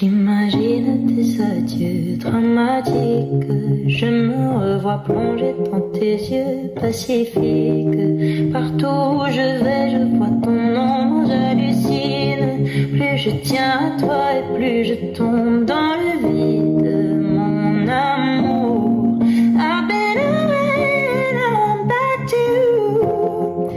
J'imagine tes adieux dramatiques. Je me revois plonger dans tes yeux pacifiques. Partout où je vais, je vois ton ombre, j'hallucine. Plus je tiens à toi et plus je tombe dans le vide. Mon amour, I've been away and I want back to you.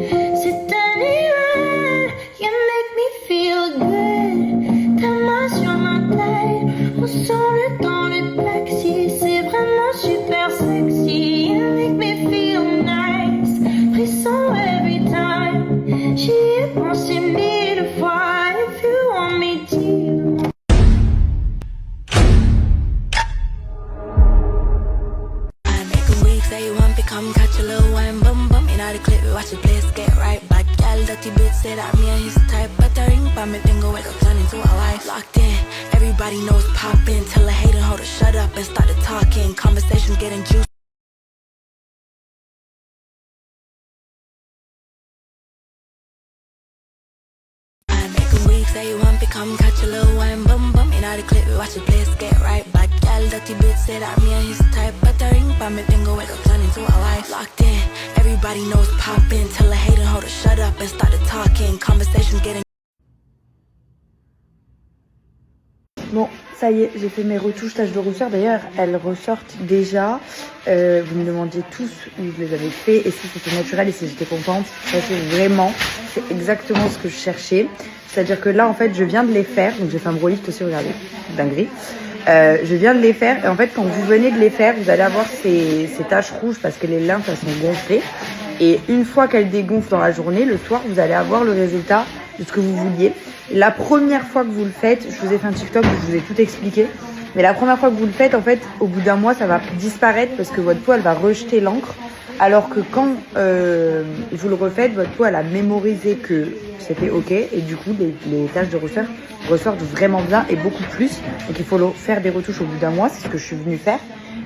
C'est un miracle, you make me feel good. Ta main sur ma taille, ensemble dans le taxi. C'est vraiment super sexy, you make me feel nice. Frisson every time, j'y ai pensé mille fois. If you want me to. Say you want to come catch a little wine, bum bum. In all the clip, we watch the place get right. Bad gal, dirty bitch, say that me and his type. But the ring by me finger, wake up, turn into a wife. Locked in, everybody knows poppin'. Tell a hater, hold her, shut up and started talking. Conversations getting juicy. Say you want to come catch a little wine, bum bum. In all the clip, we watch the place get right. Bad gal, dirty bitch, say that me and his type. But the ring by me finger, wake up, turn into a wife. Locked in, everybody knows poppin'. Tell a hater, hold her, shut up and started talking. Conversations getting. Bon, ça y est, j'ai fait mes retouches taches de rousseur. D'ailleurs, elles ressortent déjà. Vous me demandiez tous où je les avais fait et si c'était naturel et si j'étais contente. Ça, c'est exactement ce que je cherchais. C'est-à-dire que là, en fait, je viens de les faire. Donc, j'ai fait un bro lift aussi, regardez, dinguerie. Je viens de les faire. Et en fait, quand vous venez de les faire, vous allez avoir ces taches rouges parce que les lymphes, elles sont gonflées. Et une fois qu'elles dégonflent dans la journée, le soir, vous allez avoir le résultat de ce que vous vouliez. La première fois que vous le faites, je vous ai fait un TikTok où je vous ai tout expliqué. Mais la première fois que vous le faites, en fait, au bout d'un mois, ça va disparaître parce que votre peau, elle va rejeter l'encre. Alors que quand vous le refaites, votre peau, elle a mémorisé que c'était OK. Et du coup, les taches de rousseur ressortent vraiment bien et beaucoup plus. Donc, il faut faire des retouches au bout d'un mois. C'est ce que je suis venue faire.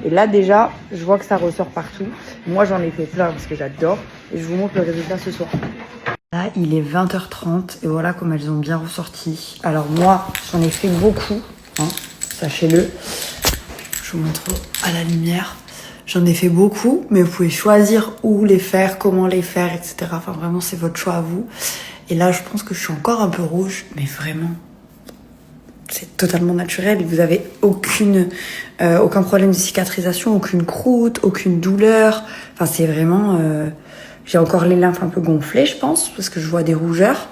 Et là, déjà, je vois que ça ressort partout. Moi, j'en ai fait plein parce que j'adore. Et je vous montre le résultat ce soir. Là, il est 20h30 et voilà comme elles ont bien ressorti. Alors moi, j'en ai fait beaucoup, hein, sachez-le. Je vous montre à la lumière. J'en ai fait beaucoup, mais vous pouvez choisir où les faire, comment les faire, etc. Enfin, vraiment, c'est votre choix à vous. Et là, je pense que je suis encore un peu rouge, mais vraiment, c'est totalement naturel. Vous avez aucun problème de cicatrisation, aucune croûte, aucune douleur. Enfin, c'est vraiment... J'ai encore les lymphes un peu gonflées, je pense, parce que je vois des rougeurs.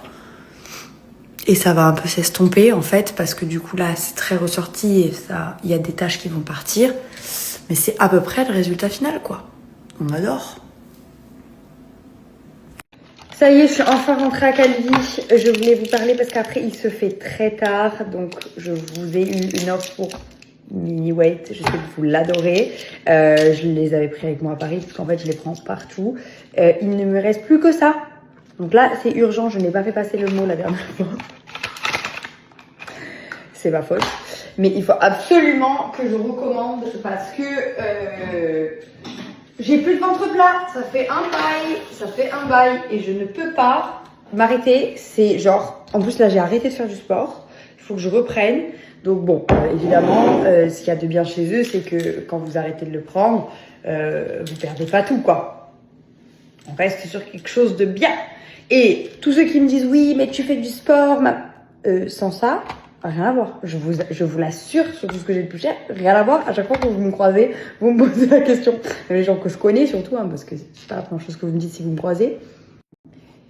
Et ça va un peu s'estomper, en fait, parce que du coup, là, c'est très ressorti et il y a des taches qui vont partir. Mais c'est à peu près le résultat final, quoi. On adore. Ça y est, je suis enfin rentrée à Calvi. Je voulais vous parler parce qu'après, il se fait très tard. Donc, je vous ai eu une offre pour Mini Weight. Je sais que vous l'adorez. Je les avais pris avec moi à Paris parce qu'en fait, je les prends partout. Il ne me reste plus que ça. Donc là, c'est urgent. Je n'ai pas fait passer le mot la dernière fois. C'est ma faute. Mais il faut absolument que je recommande parce que j'ai plus de ventre plat. Ça fait un bail et je ne peux pas m'arrêter. C'est genre, en plus là, j'ai arrêté de faire du sport. Il faut que je reprenne. Donc bon, évidemment, ce qu'il y a de bien chez eux, c'est que quand vous arrêtez de le prendre, vous perdez pas tout, quoi. On reste sur quelque chose de bien. Et tous ceux qui me disent, oui, mais tu fais du sport, sans ça, rien à voir. Je vous l'assure, sur tout ce que j'ai de plus cher, rien à voir. À chaque fois que vous me croisez, vous me posez la question. Les gens que je connais surtout, hein, parce que c'est pas la première chose que vous me dites si vous me croisez.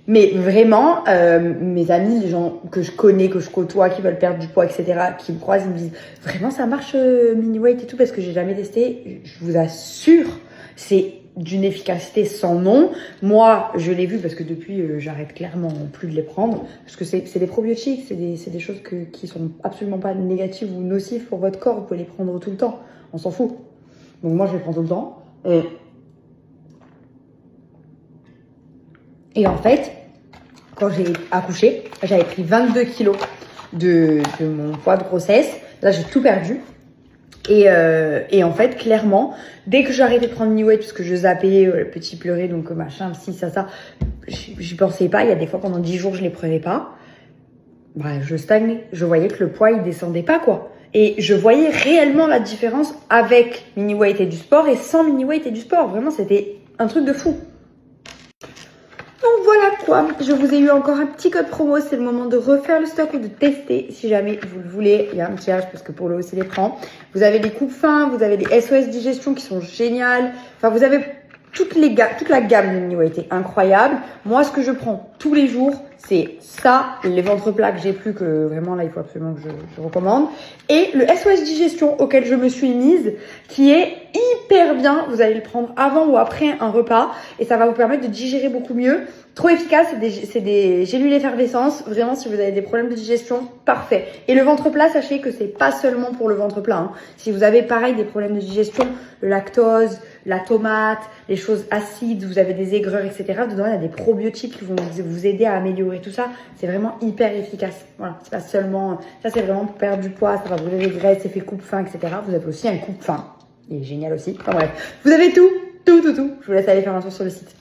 Mais vraiment, mes amis, les gens que je connais, que je côtoie, qui veulent perdre du poids, etc., qui me croisent, ils me disent « Vraiment, ça marche mini weight et tout ?» parce que j'ai jamais testé. Je vous assure, c'est d'une efficacité sans nom. Moi, je l'ai vu parce que depuis, j'arrête clairement plus de les prendre. Parce que c'est des probiotiques, c'est des choses qui sont absolument pas négatives ou nocives pour votre corps. Vous pouvez les prendre tout le temps. On s'en fout. Donc moi, je les prends tout le temps. Et en fait, quand j'ai accouché, j'avais pris 22 kilos de mon poids de grossesse. Là, j'ai tout perdu. Et en fait, clairement, dès que j'ai arrêté de prendre Mini Weight, parce que je zappais, le petit pleurait, donc machin, ci, ça, j'y pensais pas. Il y a des fois, pendant 10 jours, je les prenais pas. je stagnais. Je voyais que le poids, il descendait pas, quoi. Et je voyais réellement la différence avec mini weight et du sport et sans mini weight et du sport. Vraiment, c'était un truc de fou. Donc voilà quoi, je vous ai eu encore un petit code promo, c'est le moment de refaire le stock ou de tester si jamais vous le voulez. Il y a un petit H parce que pour le haut c'est l'écran. Vous avez les coupes fins, vous avez les SOS digestion qui sont géniales. Enfin vous avez toute la gamme de mini weight est incroyable. Moi ce que je prends tous les jours, c'est ça, les ventres plats que j'ai plus, que vraiment là il faut absolument que je recommande. Et le SOS digestion auquel je me suis mise, qui est hyper bien. Vous allez le prendre avant ou après un repas et ça va vous permettre de digérer beaucoup mieux. Trop efficace, c'est des gélules effervescence. Vraiment, si vous avez des problèmes de digestion, parfait. Et le ventre plat, sachez que c'est pas seulement pour le ventre plat. Si vous avez pareil des problèmes de digestion, le lactose, la tomate, les choses acides, vous avez des aigreurs, etc. Dedans, il y a des probiotiques qui vont vous aider à améliorer tout ça. C'est vraiment hyper efficace. Voilà, c'est pas seulement... Ça, c'est vraiment pour perdre du poids, ça va brûler les graisses, effet coupe-faim, etc. Vous avez aussi un coupe-faim. Il est génial aussi. Enfin bref, vous avez tout. Je vous laisse aller faire un tour sur le site.